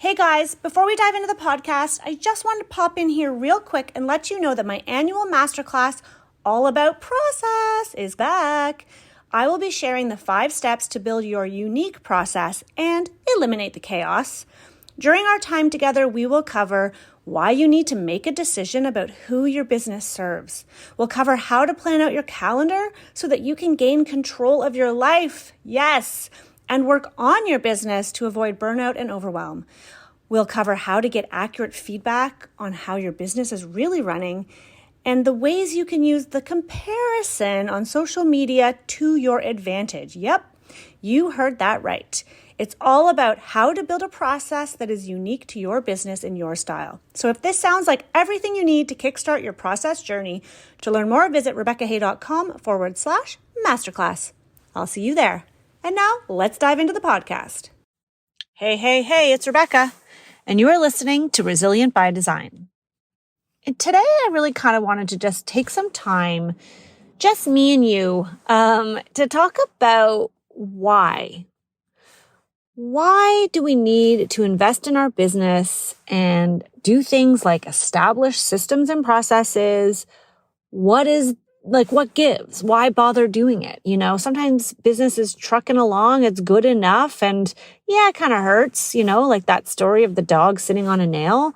Hey guys, before we dive into the podcast, I just wanted to pop in here real quick and let you know that my annual masterclass, all about process, is back. I will be sharing the 5 steps to build your unique process and eliminate the chaos. During our time together, we will cover why you need to make a decision about who your business serves. We'll cover how to plan out your calendar so that you can gain control of your life. Yes. And work on your business to avoid burnout and overwhelm. We'll cover how to get accurate feedback on how your business is really running and the ways you can use the comparison on social media to your advantage. Yep, you heard that right. It's all about how to build a process that is unique to your business and your style. So if this sounds like everything you need to kickstart your process journey, to learn more, visit RebeccaHay.com/masterclass. I'll see you there. And now, let's dive into the podcast. Hey, it's Rebecca, and you are listening to Resilient by Design. And today, I really kind of wanted to just take some time, just me and you, to talk about why. Why do we need to invest in our business and do things like establish systems and processes? What gives? Why bother doing it? You know, sometimes business is trucking along, it's good enough, and yeah, it kind of hurts, like that story of the dog sitting on a nail.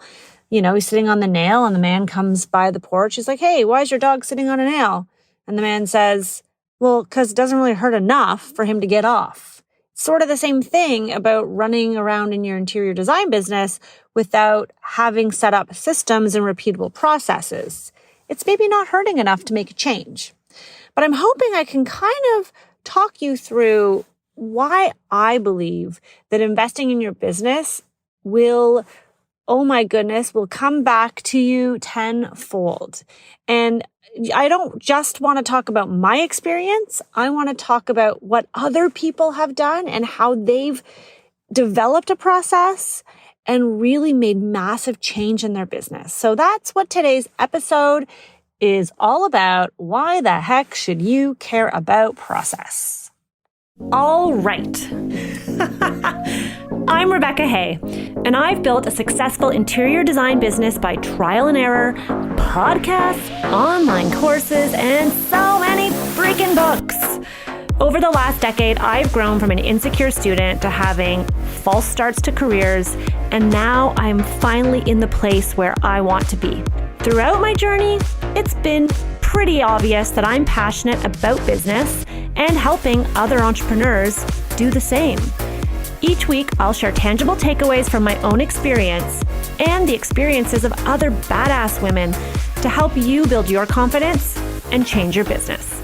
He's sitting on the nail and the man comes by the porch. He's like, hey, why is your dog sitting on a nail? And the man says, well, because it doesn't really hurt enough for him to get off. It's sort of the same thing about running around in your interior design business without having set up systems and repeatable processes. It's maybe not hurting enough to make a change. But I'm hoping I can kind of talk you through why I believe that investing in your business will come back to you tenfold. And I don't just want to talk about my experience. I want to talk about what other people have done and how they've developed a process and really made massive change in their business. So that's what today's episode is all about. Why the heck should you care about process? All right. I'm Rebecca Hay, and I've built a successful interior design business by trial and error, podcasts, online courses, and so many freaking books. Over the last decade, I've grown from an insecure student to having false starts to careers, and now I'm finally in the place where I want to be. Throughout my journey, it's been pretty obvious that I'm passionate about business and helping other entrepreneurs do the same. Each week, I'll share tangible takeaways from my own experience and the experiences of other badass women to help you build your confidence and change your business.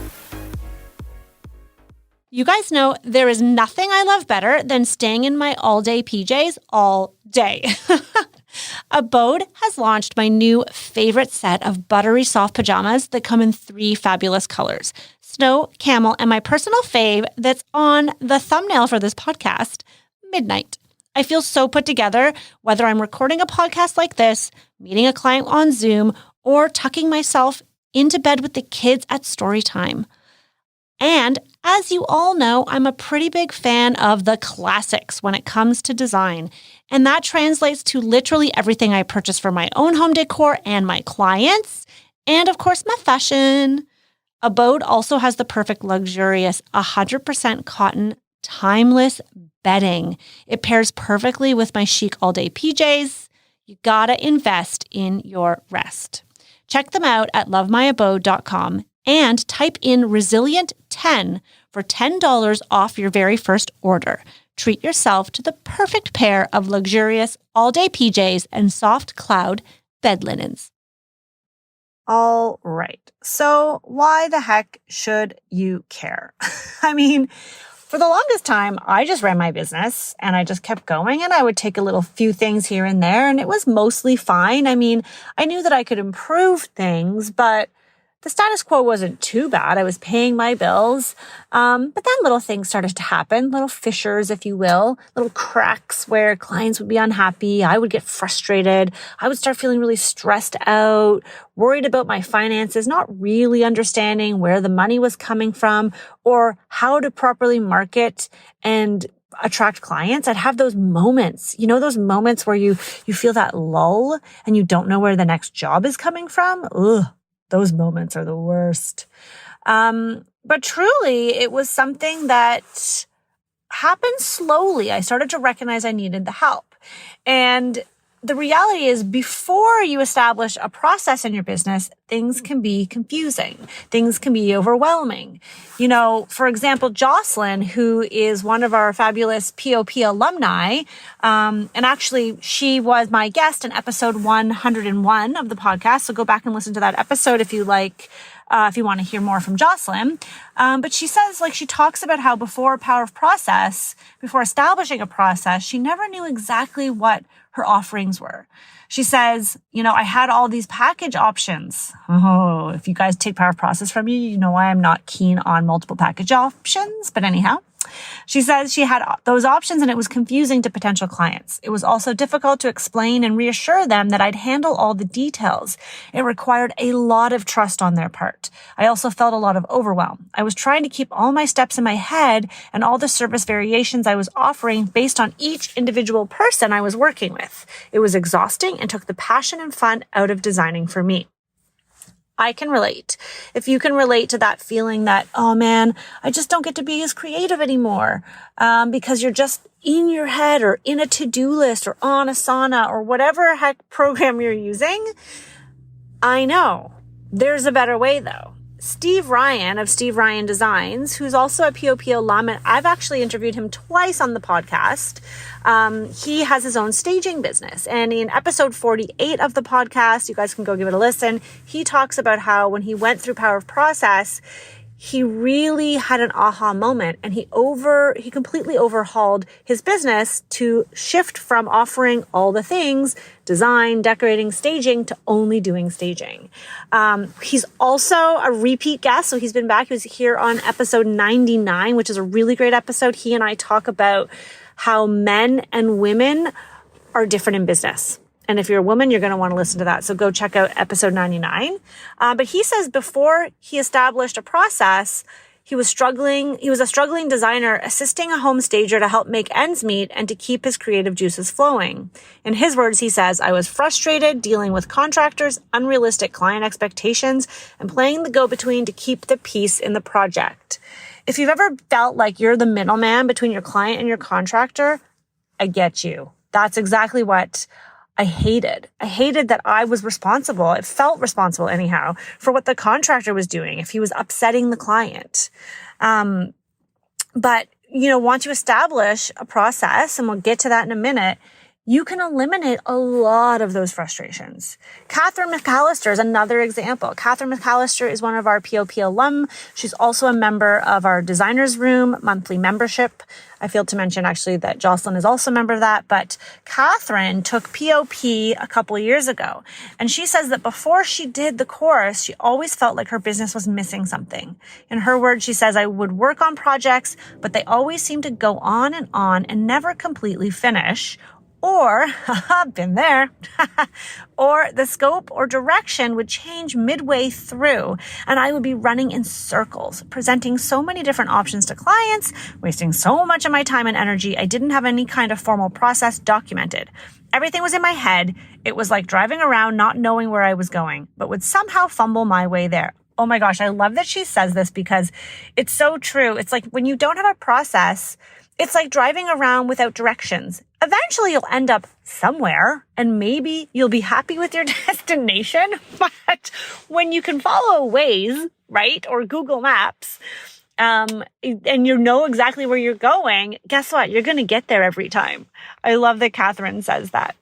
You guys know there is nothing I love better than staying in my all-day PJs all day. Abode has launched my new favorite set of buttery soft pajamas that come in 3 fabulous colors: snow, camel, and my personal fave that's on the thumbnail for this podcast, midnight. I feel so put together, whether I'm recording a podcast like this, meeting a client on Zoom, or tucking myself into bed with the kids at story time. And as you all know, I'm a pretty big fan of the classics when it comes to design. And that translates to literally everything I purchase for my own home decor and my clients. And of course, my fashion. Abode also has the perfect luxurious 100% cotton, timeless bedding. It pairs perfectly with my chic all-day PJs. You gotta invest in your rest. Check them out at lovemyabode.com. and type in Resilient10 for $10 off your very first order. Treat yourself to the perfect pair of luxurious all-day PJs and soft cloud bed linens. All right. So why the heck should you care? I mean, for the longest time, I just ran my business and I just kept going, and I would take a few things here and there, and it was mostly fine. I mean, I knew that I could improve things, but the status quo wasn't too bad. I was paying my bills. But then little things started to happen, little fissures, if you will, little cracks where clients would be unhappy. I would get frustrated. I would start feeling really stressed out, worried about my finances, not really understanding where the money was coming from or how to properly market and attract clients, I'd have those moments, those moments where you feel that lull and you don't know where the next job is coming from. Ugh, those moments are the worst. But truly, it was something that happened slowly. I started to recognize I needed the help. And the reality is, before you establish a process in your business, things can be confusing. Things can be overwhelming. For example, Jocelyn, who is one of our fabulous POP alumni, and actually she was my guest in episode 101 of the podcast. So go back and listen to that episode if you like. If you want to hear more from Jocelyn. But she says, she talks about how before establishing a process, she never knew exactly what her offerings were. She says, I had all these package options. Oh, if you guys take Power of Process from me, you know why I'm not keen on multiple package options. But anyhow, she says she had those options and it was confusing to potential clients. It was also difficult to explain and reassure them that I'd handle all the details. It required a lot of trust on their part. I also felt a lot of overwhelm. I was trying to keep all my steps in my head and all the service variations I was offering based on each individual person I was working with. It was exhausting and took the passion and fun out of designing for me. I can relate. If you can relate to that feeling that, oh man, I just don't get to be as creative anymore, because you're just in your head or in a to-do list or on Asana or whatever heck program you're using. I know. There's a better way though. Steve Ryan of Steve Ryan Designs, who's also a POP alum, and I've actually interviewed him twice on the podcast. He has his own staging business. And in episode 48 of the podcast, you guys can go give it a listen, he talks about how when he went through Power of Process, he really had an aha moment and he completely overhauled his business to shift from offering all the things, design, decorating, staging, to only doing staging. He's also a repeat guest. So he's been back. He was here on episode 99, which is a really great episode. He and I talk about how men and women are different in business. And if you're a woman, you're going to want to listen to that. So go check out episode 99. But he says before he established a process, he was a struggling designer assisting a home stager to help make ends meet and to keep his creative juices flowing. In his words, he says, I was frustrated dealing with contractors, unrealistic client expectations, and playing the go-between to keep the peace in the project. If you've ever felt like you're the middleman between your client and your contractor, I get you. That's exactly what I hated. I hated that I was responsible. I felt responsible anyhow for what the contractor was doing if he was upsetting the client. But once you establish a process, and we'll get to that in a minute, you can eliminate a lot of those frustrations. Catherine Mcallister is another example. Catherine Mcallister is one of our POP alum. She's also a member of our Designers Room monthly membership. I failed to mention actually that Jocelyn is also a member of that, but Catherine took POP a couple of years ago. And she says that before she did the course, she always felt like her business was missing something. In her words, she says, I would work on projects, but they always seem to go on and never completely finish. Or, been there, or the scope or direction would change midway through and I would be running in circles, presenting so many different options to clients, wasting so much of my time and energy. I didn't have any kind of formal process documented. Everything was in my head. It was like driving around, not knowing where I was going, but would somehow fumble my way there. Oh my gosh, I love that she says this because it's so true. It's like when you don't have a process, it's like driving around without directions. Eventually you'll end up somewhere and maybe you'll be happy with your destination. But when you can follow Waze, right, or Google Maps, and you know exactly where you're going, guess what? You're going to get there every time. I love that Catherine says that.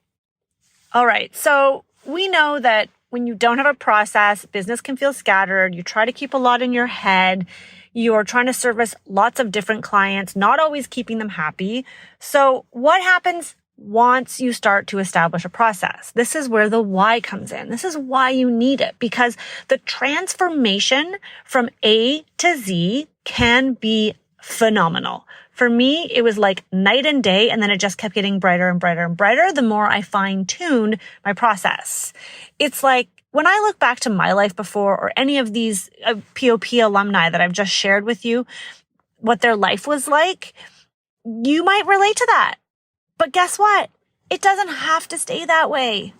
All right. So we know that when you don't have a process, business can feel scattered. You try to keep a lot in your head. You're trying to service lots of different clients, not always keeping them happy. So what happens once you start to establish a process? This is where the why comes in. This is why you need it, because the transformation from A to Z can be phenomenal. For me, it was like night and day, and then it just kept getting brighter and brighter and brighter the more I fine-tuned my process. It's like, when I look back to my life before, or any of these POP alumni that I've just shared with you, what their life was like, you might relate to that. But guess what? It doesn't have to stay that way.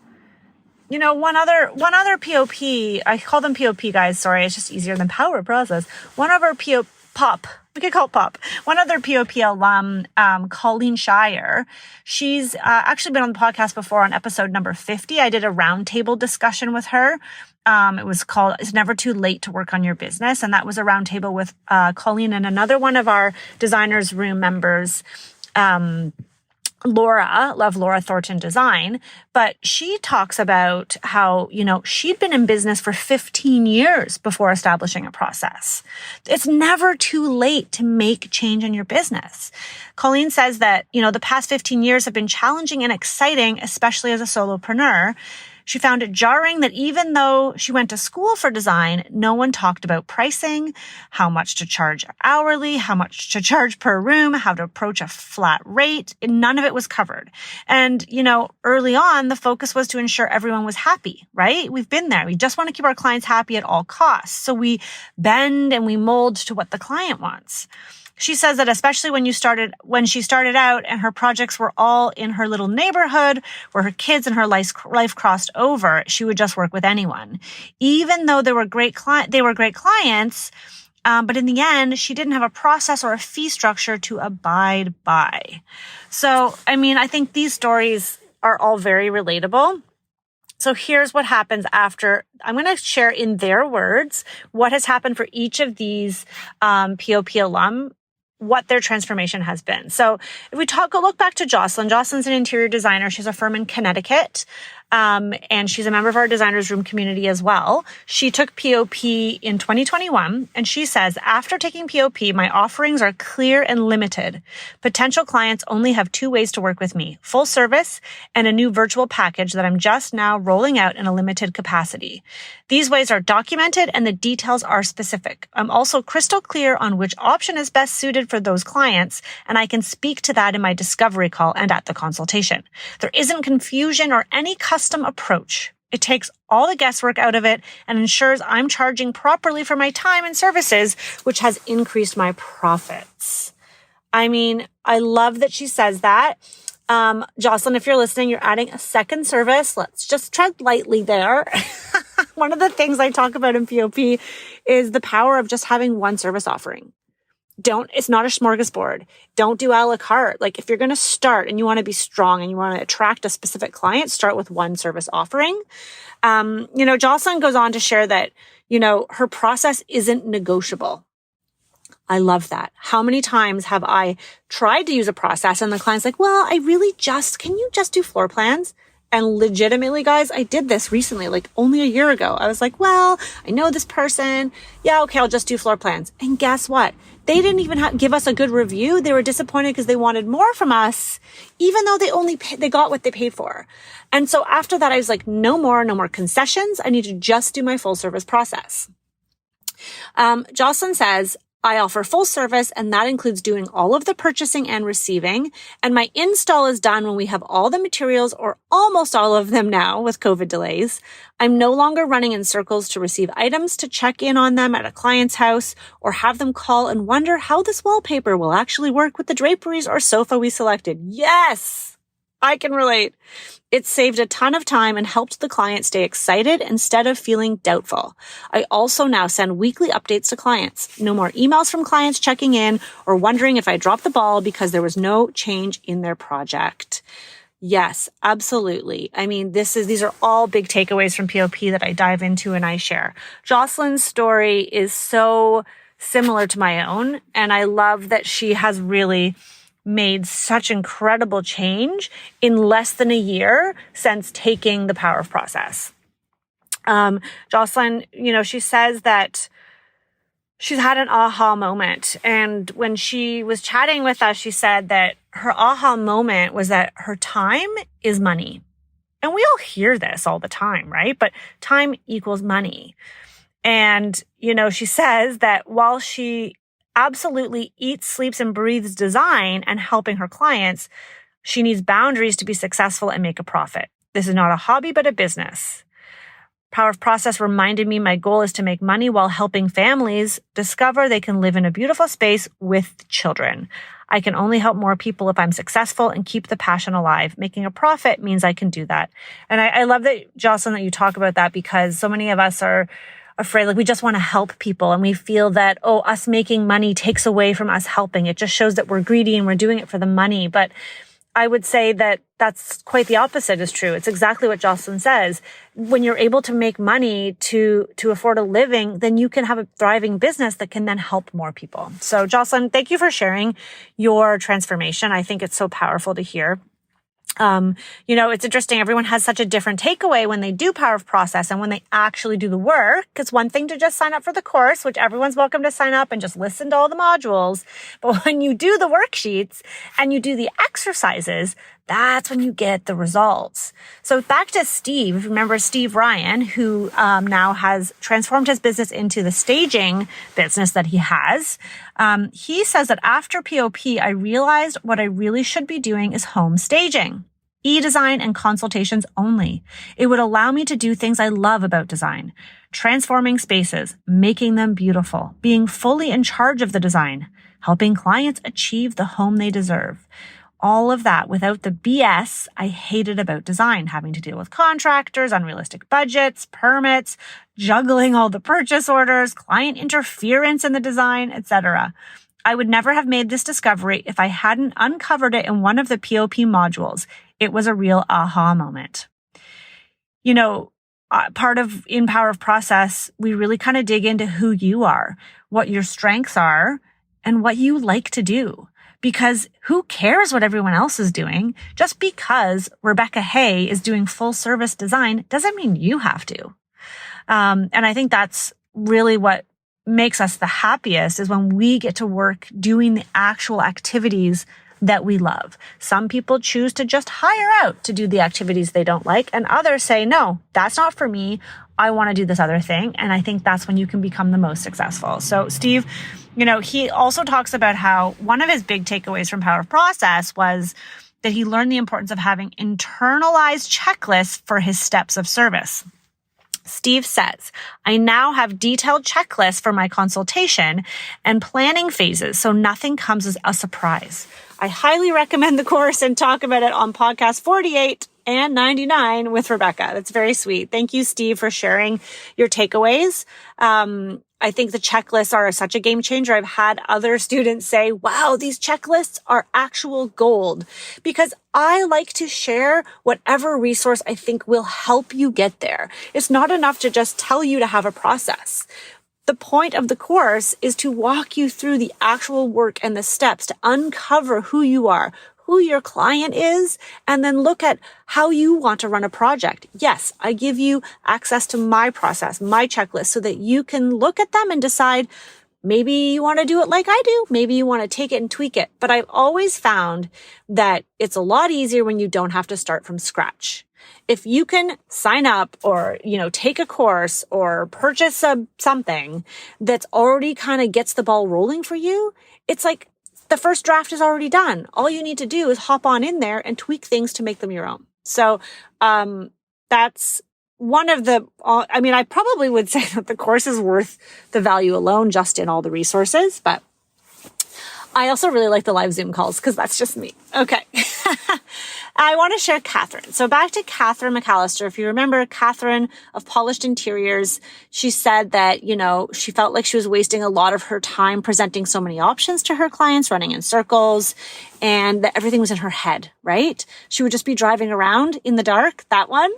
You know, one other POP, I call them POP guys, sorry, it's just easier than power process. One of our we could call it Pop. One other POP alum, Colleen Shire, she's actually been on the podcast before on episode number 50. I did a roundtable discussion with her. It was called It's Never Too Late to Work on Your Business. And that was a roundtable with Colleen and another one of our Designers Room members, Laura, love Laura Thornton Design, but she talks about how, you know, she'd been in business for 15 years before establishing a process. It's never too late to make change in your business. Colleen says that, you know, the past 15 years have been challenging and exciting, especially as a solopreneur. She found it jarring that even though she went to school for design, no one talked about pricing, how much to charge hourly, how much to charge per room, how to approach a flat rate. None of it was covered. And, you know, early on, the focus was to ensure everyone was happy, right? We've been there. We just want to keep our clients happy at all costs. So we bend and we mold to what the client wants. She says that especially when she started out and her projects were all in her little neighborhood where her kids and her life crossed over, she would just work with anyone. Even though they were great clients, but in the end, she didn't have a process or a fee structure to abide by. So, I mean, I think these stories are all very relatable. So here's what happens after. I'm going to share in their words what has happened for each of these POP alum, what their transformation has been. So if we look back to Jocelyn. Jocelyn's an interior designer. She has a firm in Connecticut. And she's a member of our Designers Room community as well. She took POP in 2021, and she says, after taking POP, my offerings are clear and limited. Potential clients only have two ways to work with me: full service and a new virtual package that I'm just now rolling out in a limited capacity. These ways are documented and the details are specific. I'm also crystal clear on which option is best suited for those clients, and I can speak to that in my discovery call and at the consultation. There isn't confusion or any custom approach. It takes all the guesswork out of it and ensures I'm charging properly for my time and services, which has increased my profits. I mean, I love that she says that. Jocelyn, if you're listening, you're adding a second service. Let's just tread lightly there. One of the things I talk about in POP is the power of just having one service offering. It's not a smorgasbord. Don't do a la carte. Like, if you're going to start and you want to be strong and you want to attract a specific client, start with one service offering. Jocelyn goes on to share that, her process isn't negotiable. I love that. How many times have I tried to use a process and the client's like, well, can you just do floor plans? And legitimately, guys, I did this recently, like only a year ago. I was like, well, I know this person. Yeah, okay, I'll just do floor plans. And guess what? They didn't even give us a good review. They were disappointed because they wanted more from us, even though they got what they paid for. And so after that, I was like, no more concessions. I need to just do my full service process. Jocelyn says, I offer full service, and that includes doing all of the purchasing and receiving. And my install is done when we have all the materials, or almost all of them now with COVID delays. I'm no longer running in circles to receive items, to check in on them at a client's house, or have them call and wonder how this wallpaper will actually work with the draperies or sofa we selected. Yes, I can relate. It saved a ton of time and helped the client stay excited instead of feeling doubtful. I also now send weekly updates to clients. No more emails from clients checking in or wondering if I dropped the ball because there was no change in their project. Yes, absolutely. I mean, these are all big takeaways from POP that I dive into and I share. Jocelyn's story is so similar to my own, and I love that she has really made such incredible change in less than a year since taking the power of process. Jocelyn, she says that she's had an aha moment. And when she was chatting with us, she said that her aha moment was that her time is money. And we all hear this all the time, right? But time equals money. And, she says that while she absolutely eats, sleeps, and breathes design and helping her clients, she needs boundaries to be successful and make a profit. This is not a hobby, but a business. Power of Process reminded me my goal is to make money while helping families discover they can live in a beautiful space with children. I can only help more people if I'm successful and keep the passion alive. Making a profit means I can do that. And I love that, Jocelyn, that you talk about that, because so many of us are afraid, like we just want to help people and we feel that, us making money takes away from us helping. It just shows that we're greedy and we're doing it for the money. But I would say that that's quite the opposite is true. It's exactly what Jocelyn says. When you're able to make money to afford a living, then you can have a thriving business that can then help more people. So Jocelyn, thank you for sharing your transformation. I think it's so powerful to hear. It's interesting. Everyone has such a different takeaway when they do Power of Process and when they actually do the work. It's one thing to just sign up for the course, which everyone's welcome to sign up and just listen to all the modules. But when you do the worksheets and you do the exercises, that's when you get the results. So back to Steve. Remember Steve Ryan, who now has transformed his business into the staging business that he has. He says that after POP, I realized what I really should be doing is home staging. E-design and consultations only. It would allow me to do things I love about design. Transforming spaces, making them beautiful, being fully in charge of the design, helping clients achieve the home they deserve. All of that without the BS I hated about design, having to deal with contractors, unrealistic budgets, permits, juggling all the purchase orders, client interference in the design, etc. I would never have made this discovery if I hadn't uncovered it in one of the POP modules. It was a real aha moment. Part of in Power of Process, we really kind of dig into who you are, what your strengths are, and what you like to do. Because who cares what everyone else is doing? Just because Rebecca Hay is doing full service design doesn't mean you have to. And I think that's really what makes us the happiest is when we get to work doing the actual activities that we love. Some people choose to just hire out to do the activities they don't like, and others say, no, that's not for me. I want to do this other thing. And I think that's when you can become the most successful. So Steve, he also talks about how one of his big takeaways from Power of Process was that he learned the importance of having internalized checklists for his steps of service. Steve says, I now have detailed checklists for my consultation and planning phases, so nothing comes as a surprise. I highly recommend the course and talk about it on podcast 48 and 99 with Rebecca. That's very sweet. Thank you, Steve, for sharing your takeaways. I think the checklists are such a game changer. I've had other students say, wow, these checklists are actual gold, because I like to share whatever resource I think will help you get there. It's not enough to just tell you to have a process. The point of the course is to walk you through the actual work and the steps to uncover who you are, who your client is, and then look at how you want to run a project. Yes, I give you access to my process, my checklist, so that you can look at them and decide, maybe you want to do it like I do. Maybe you want to take it and tweak it. But I've always found that it's a lot easier when you don't have to start from scratch. If you can sign up or, take a course or purchase something that's already kind of gets the ball rolling for you, it's like the first draft is already done. All you need to do is hop on in there and tweak things to make them your own. So, that's one of the, I probably would say that the course is worth the value alone just in all the resources, but I also really like the live Zoom calls because that's just me. Okay. I want to share Catherine. So back to Catherine Mcallister. If you remember Catherine of Polished Interiors, she said that, she felt like she was wasting a lot of her time presenting so many options to her clients, running in circles, and that everything was in her head, right? She would just be driving around in the dark, that one.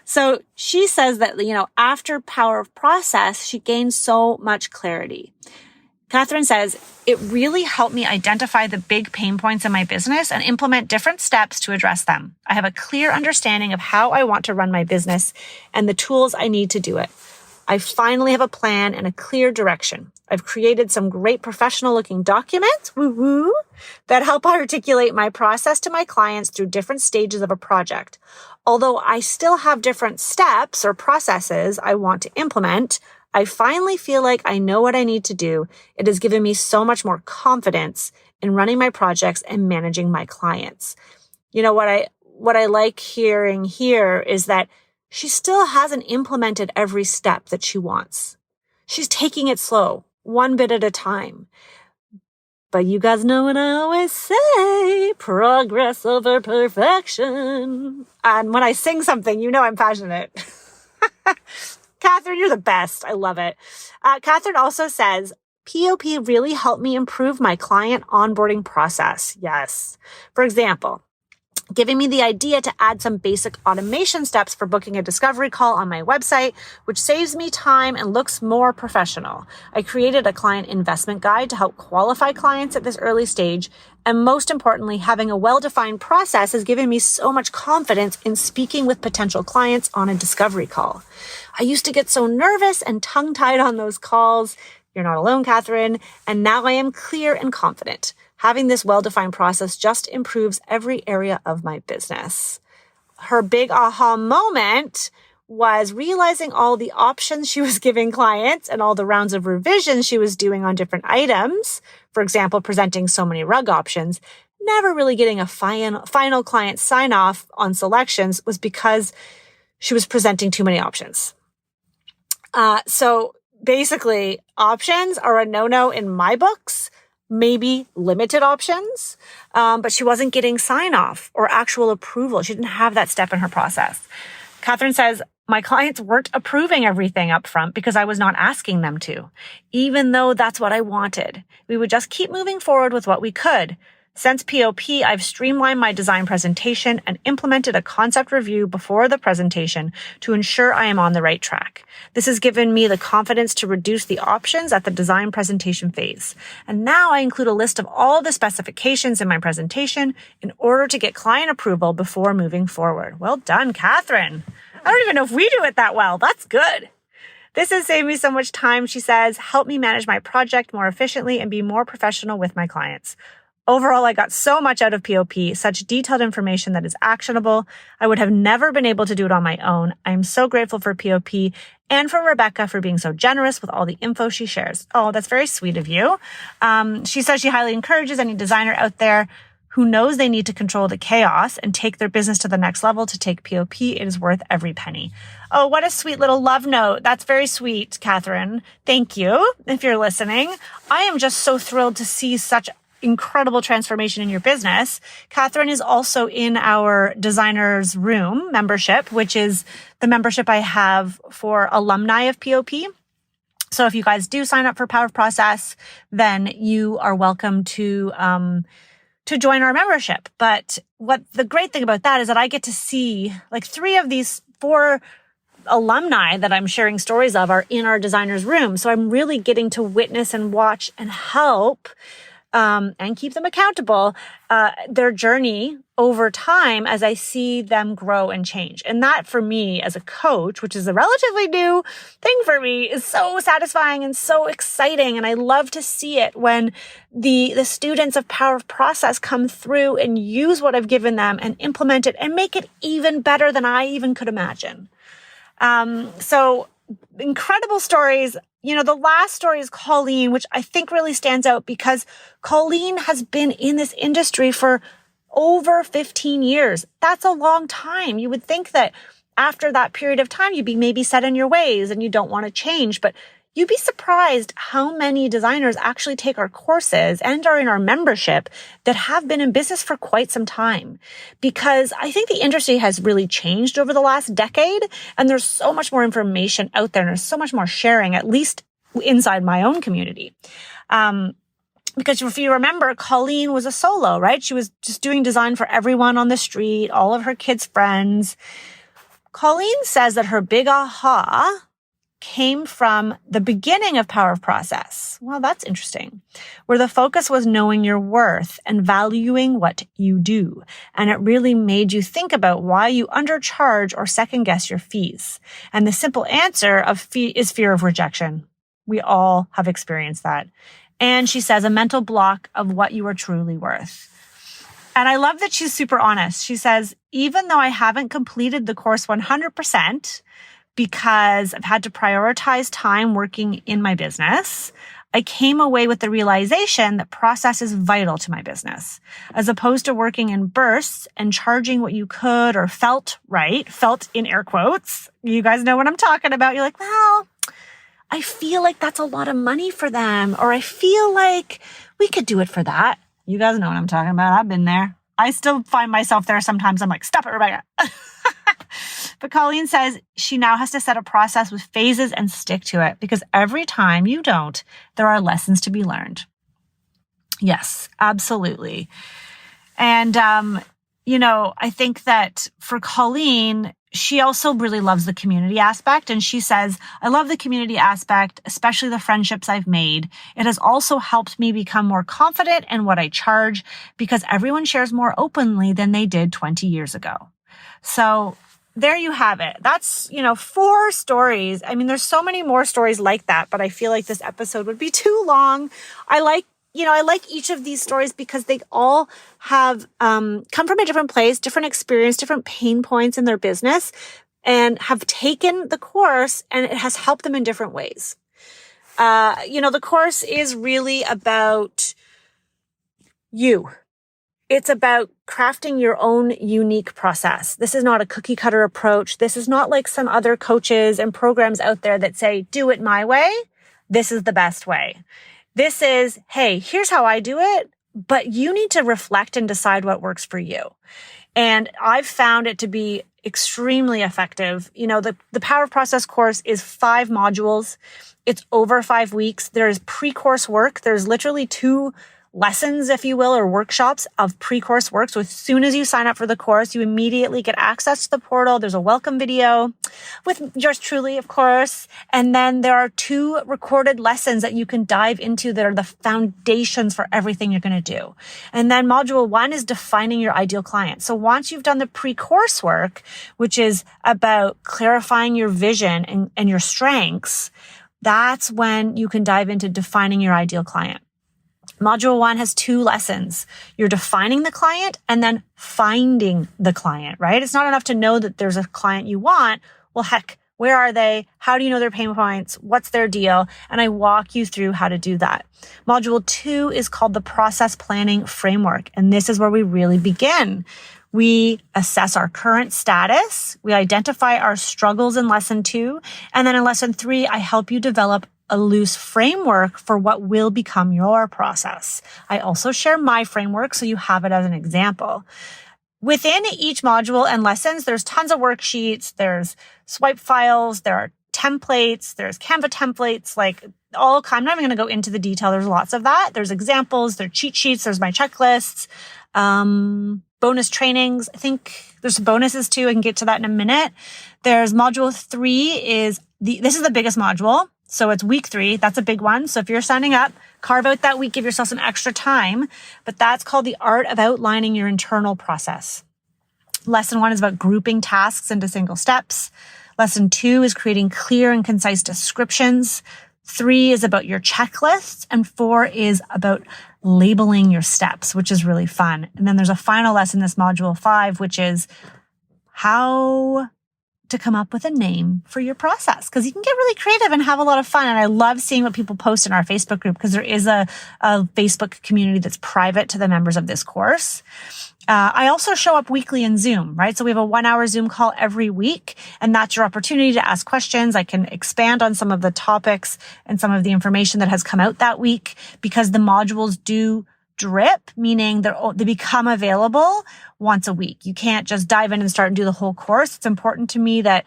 So she says that, after Power of Process, she gained so much clarity. Catherine says, it really helped me identify the big pain points in my business and implement different steps to address them. I have a clear understanding of how I want to run my business and the tools I need to do it. I finally have a plan and a clear direction. I've created some great professional looking documents, woo-woo, that help articulate my process to my clients through different stages of a project. Although I still have different steps or processes I want to implement, I finally feel like I know what I need to do. It has given me so much more confidence in running my projects and managing my clients. What I like hearing here is that she still hasn't implemented every step that she wants. She's taking it slow, one bit at a time. But you guys know what I always say, progress over perfection. And when I sing something, you know I'm passionate. Catherine, you're the best. I love it. Catherine also says, POP really helped me improve my client onboarding process. Yes. For example, giving me the idea to add some basic automation steps for booking a discovery call on my website, which saves me time and looks more professional. I created a client investment guide to help qualify clients at this early stage. And most importantly, having a well-defined process has given me so much confidence in speaking with potential clients on a discovery call. I used to get so nervous and tongue-tied on those calls. You're not alone, Catherine. And now I am clear and confident. Having this well-defined process just improves every area of my business. Her big aha moment was realizing all the options she was giving clients and all the rounds of revisions she was doing on different items. For example, presenting so many rug options, never really getting a final client sign-off on selections was because she was presenting too many options. So basically, options are a no-no in my books. Maybe limited options, but she wasn't getting sign-off or actual approval. She didn't have that step in her process. Catherine says, my clients weren't approving everything up front because I was not asking them to, even though that's what I wanted. We would just keep moving forward with what we could. Since POP, I've streamlined my design presentation and implemented a concept review before the presentation to ensure I am on the right track. This has given me the confidence to reduce the options at the design presentation phase. And now I include a list of all the specifications in my presentation in order to get client approval before moving forward. Well done, Catherine. I don't even know if we do it that well. That's good. This has saved me so much time, she says, helped me manage my project more efficiently and be more professional with my clients. Overall, I got so much out of POP, such detailed information that is actionable. I would have never been able to do it on my own. I am so grateful for POP and for Rebecca for being so generous with all the info she shares. Oh, that's very sweet of you. She says she highly encourages any designer out there who knows they need to control the chaos and take their business to the next level to take POP. It is worth every penny. Oh, what a sweet little love note. That's very sweet, Catherine. Thank you if you're listening. I am just so thrilled to see such incredible transformation in your business. Catherine is also in our Designers Room membership, which is the membership I have for alumni of POP. So if you guys do sign up for Power of Process, then you are welcome to join our membership. But what the great thing about that is that I get to see like 3 of these 4 alumni that I'm sharing stories of are in our Designers Room. So I'm really getting to witness and watch and help and keep them accountable, their journey over time as I see them grow and change. And that for me as a coach, which is a relatively new thing for me, is so satisfying and so exciting. And I love to see it when the students of Power of Process come through and use what I've given them and implement it and make it even better than I even could imagine. So incredible stories. You know, the last story is Colleen, which I think really stands out because Colleen has been in this industry for over 15 years. That's a long time. You would think that after that period of time, you'd be maybe set in your ways and you don't want to change, but you'd be surprised how many designers actually take our courses and are in our membership that have been in business for quite some time. Because I think the industry has really changed over the last decade, and there's so much more information out there, and there's so much more sharing, at least inside my own community. Because if you remember, Colleen was a solo, right? She was just doing design for everyone on the street, all of her kids' friends. Colleen says that her big aha came from the beginning of Power of Process. Well, that's interesting. Where the focus was knowing your worth and valuing what you do. And it really made you think about why you undercharge or second guess your fees. And the simple answer is fear of rejection. We all have experienced that. And she says a mental block of what you are truly worth. And I love that she's super honest. She says, even though I haven't completed the course 100%, because I've had to prioritize time working in my business, I came away with the realization that process is vital to my business, as opposed to working in bursts and charging what you could or felt right, felt in air quotes. You guys know what I'm talking about. You're like, well, I feel like that's a lot of money for them, or I feel like we could do it for that. You guys know what I'm talking about. I've been there. I still find myself there sometimes. I'm like, stop it, Rebecca. But Colleen says she now has to set a process with phases and stick to it, because every time you don't, there are lessons to be learned. Yes, absolutely. And, I think that for Colleen, she also really loves the community aspect. And she says, I love the community aspect, especially the friendships I've made. It has also helped me become more confident in what I charge, because everyone shares more openly than they did 20 years ago. So there you have it. That's, 4 stories. I mean, there's so many more stories like that, but I feel like this episode would be too long. I like each of these stories because they all have come from a different place, different experience, different pain points in their business, and have taken the course, and it has helped them in different ways. The course is really about you. It's about crafting your own unique process. This is not a cookie cutter approach. This is not like some other coaches and programs out there that say, do it my way. This is the best way. This is, hey, here's how I do it, but you need to reflect and decide what works for you. And I've found it to be extremely effective. The Power of Process course is 5 modules. It's over 5 weeks. There's pre-course work. There's literally 2 lessons, if you will, or workshops of pre-course work. So as soon as you sign up for the course, you immediately get access to the portal. There's a welcome video with yours truly, of course. And then there are 2 recorded lessons that you can dive into that are the foundations for everything you're going to do. And then module 1 is defining your ideal client. So once you've done the pre-course work, which is about clarifying your vision and your strengths, that's when you can dive into defining your ideal client. Module 1 has 2 lessons. You're defining the client and then finding the client, right? It's not enough to know that there's a client you want. Well, heck, where are they? How do you know their pain points? What's their deal? And I walk you through how to do that. Module 2 is called the Process Planning Framework. And this is where we really begin. We assess our current status. We identify our struggles in lesson 2. And then in lesson 3, I help you develop a loose framework for what will become your process. I also share my framework, so you have it as an example. Within each module and lessons, there's tons of worksheets, there's swipe files, there are templates, there's Canva templates, I'm not even going to go into the detail. There's lots of that. There's examples, there's cheat sheets, there's my checklists, bonus trainings. I think there's bonuses too. I can get to that in a minute. There's module 3 this is the biggest module. So it's week 3. That's a big one. So if you're signing up, carve out that week, give yourself some extra time. But that's called the art of outlining your internal process. Lesson 1 is about grouping tasks into single steps. Lesson 2 is creating clear and concise descriptions. 3 is about your checklists. And 4 is about labeling your steps, which is really fun. And then there's a final lesson, this module 5, which is how to come up with a name for your process, because you can get really creative and have a lot of fun. And I love seeing what people post in our Facebook group, because there is a Facebook community that's private to the members of this course. I also show up weekly in Zoom, right? So we have a 1-hour Zoom call every week, and that's your opportunity to ask questions. I can expand on some of the topics and some of the information that has come out that week, because the modules do drip, meaning they become available once a week. You can't just dive in and start and do the whole course. It's important to me that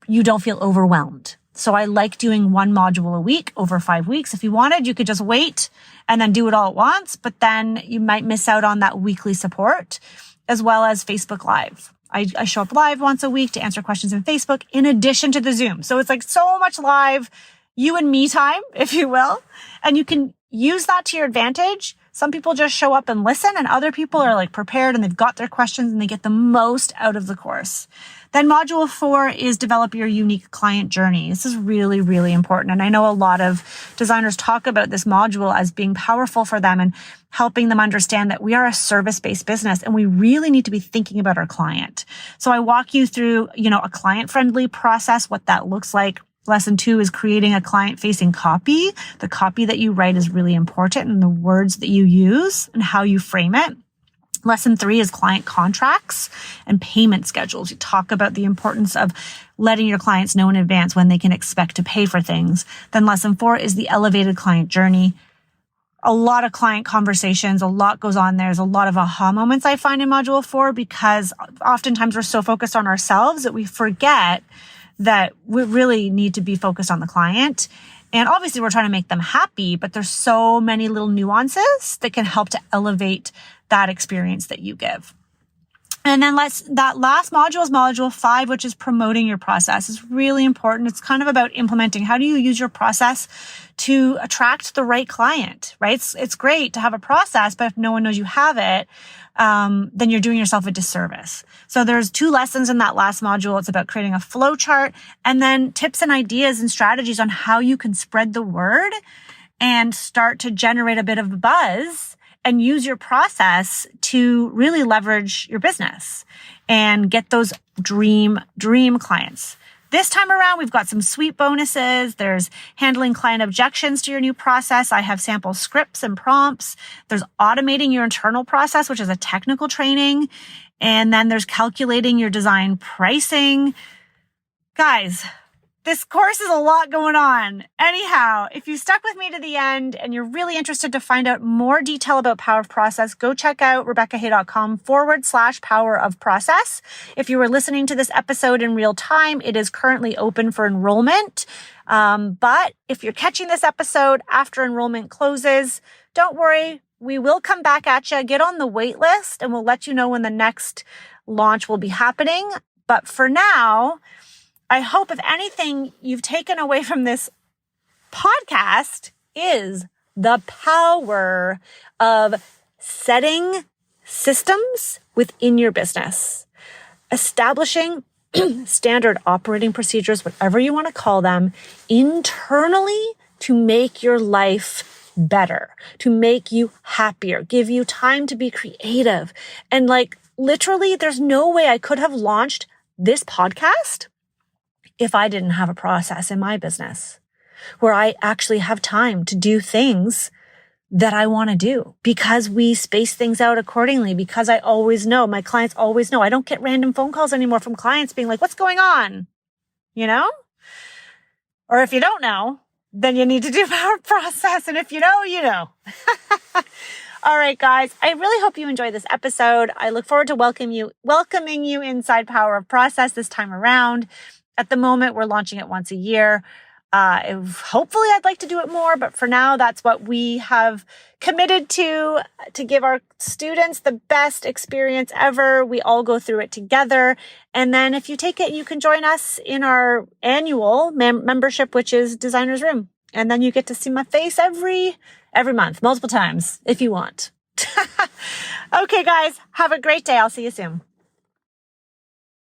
you don't feel overwhelmed. So I like doing 1 module a week over 5 weeks. If you wanted, you could just wait and then do it all at once, but then you might miss out on that weekly support, as well as Facebook Live. I show up live once a week to answer questions in Facebook in addition to the Zoom. So it's like so much live, you and me time, if you will, and you can use that to your advantage. Some people just show up and listen, and other people are prepared and they've got their questions and they get the most out of the course. Then module 4 is develop your unique client journey. This is really, really important. And I know a lot of designers talk about this module as being powerful for them and helping them understand that we are a service-based business and we really need to be thinking about our client. So I walk you through, a client-friendly process, what that looks like. Lesson 2 is creating a client-facing copy. The copy that you write is really important, and the words that you use and how you frame it. Lesson 3 is client contracts and payment schedules. You talk about the importance of letting your clients know in advance when they can expect to pay for things. Then lesson 4 is the elevated client journey. A lot of client conversations, a lot goes on there. There's a lot of aha moments I find in module 4 because oftentimes we're so focused on ourselves that we forget that we really need to be focused on the client. And obviously we're trying to make them happy, but there's so many little nuances that can help to elevate that experience that you give. And then that last module is module 5, which is promoting your process. It's really important. It's kind of about implementing. How do you use your process to attract the right client, right? It's great to have a process, but if no one knows you have it, then you're doing yourself a disservice. So there's 2 lessons in that last module. It's about creating a flow chart and then tips and ideas and strategies on how you can spread the word and start to generate a bit of a buzz and use your process to really leverage your business and get those dream clients. This time around, we've got some sweet bonuses. There's handling client objections to your new process. I have sample scripts and prompts. There's automating your internal process, which is a technical training. And then there's calculating your design pricing. Guys, this course is a lot going on. Anyhow, if you stuck with me to the end and you're really interested to find out more detail about Power of Process, go check out RebeccaHay.com/Power of Process. If you were listening to this episode in real time, it is currently open for enrollment. But if you're catching this episode after enrollment closes, don't worry. We will come back at you. Get on the wait list and we'll let you know when the next launch will be happening. But for now, I hope, if anything, you've taken away from this podcast is the power of setting systems within your business, establishing standard operating procedures, whatever you want to call them, internally to make your life better, to make you happier, give you time to be creative. And literally, there's no way I could have launched this podcast if I didn't have a process in my business where I actually have time to do things that I want to do because we space things out accordingly, because I always know, my clients always know. I don't get random phone calls anymore from clients being like, what's going on? You know? Or if you don't know, then you need to do Power Process. And if you know, you know. All right, guys, I really hope you enjoyed this episode. I look forward to welcoming you inside Power of Process this time around. At the moment, we're launching it once a year. Hopefully, I'd like to do it more, but for now, that's what we have committed to give our students the best experience ever. We all go through it together. And then if you take it, you can join us in our annual membership, which is Designer's Room. And then you get to see my face every month, multiple times, if you want. Okay, guys, have a great day. I'll see you soon.